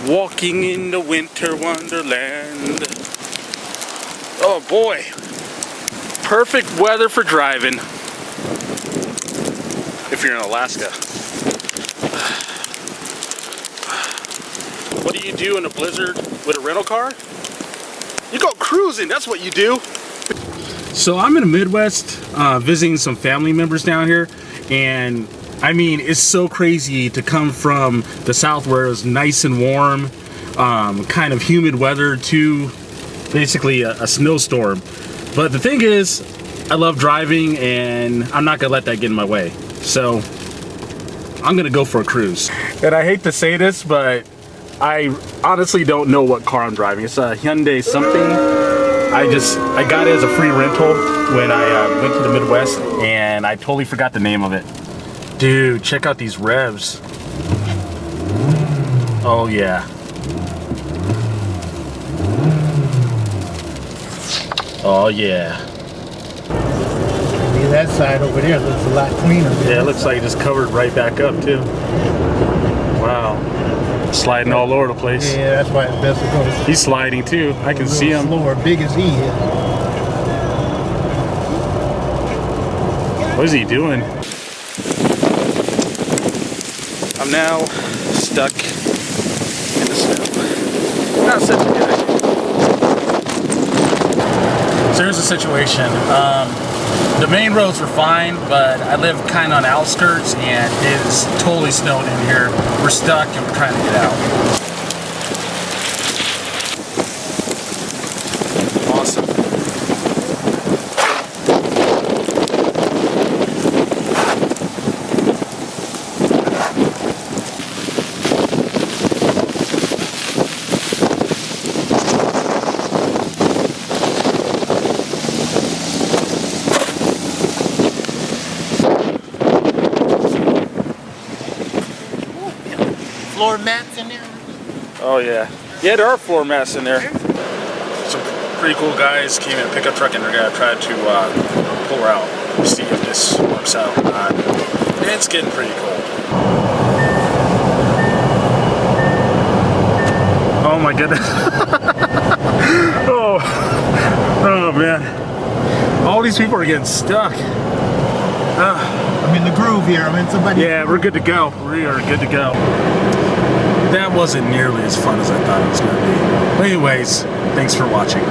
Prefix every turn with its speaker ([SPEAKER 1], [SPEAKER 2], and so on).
[SPEAKER 1] Walking in the winter wonderland. Oh boy. Perfect weather for driving. If you're in Alaska. What do you do in a blizzard with a rental car? You go cruising, that's what you do. So I'm in the Midwest, visiting some family members down here, and I mean, it's so crazy to come from the South where it's nice and warm, kind of humid weather, to basically a snowstorm. But the thing is, I love driving and I'm not gonna let that get in my way. So I'm gonna go for a cruise. And I hate to say this, but I honestly don't know what car I'm driving. It's a Hyundai something. I got it as a free rental when I went to the Midwest, and I totally forgot the name of it. Dude, check out these revs. Oh yeah. Oh yeah.
[SPEAKER 2] See, that side over there looks a lot cleaner.
[SPEAKER 1] Yeah, it looks like it just covered right back up too. Wow. Sliding all over the place.
[SPEAKER 2] Yeah, that's why it's best to go.
[SPEAKER 1] He's sliding too. I can see him.
[SPEAKER 2] Slower, big as he is.
[SPEAKER 1] What is he doing? I'm now stuck in the snow. Not such a good idea. So here's the situation. The main roads were fine, but I live kind of on the outskirts and it is totally snowed in here. We're stuck and we're trying to get out. Awesome.
[SPEAKER 2] Floor mats in there.
[SPEAKER 1] Oh yeah. Yeah, there are floor mats in there. Some pretty cool guys came in a pickup truck and they're gonna try to pull her out. See if this works out or not. It's getting pretty cold. Oh my goodness. Oh man. All these people are getting stuck.
[SPEAKER 2] I'm in the groove here. I'm in somebody.
[SPEAKER 1] Yeah, we're good to go. We are good to go. That wasn't nearly as fun as I thought it was going to be. But anyways, thanks for watching.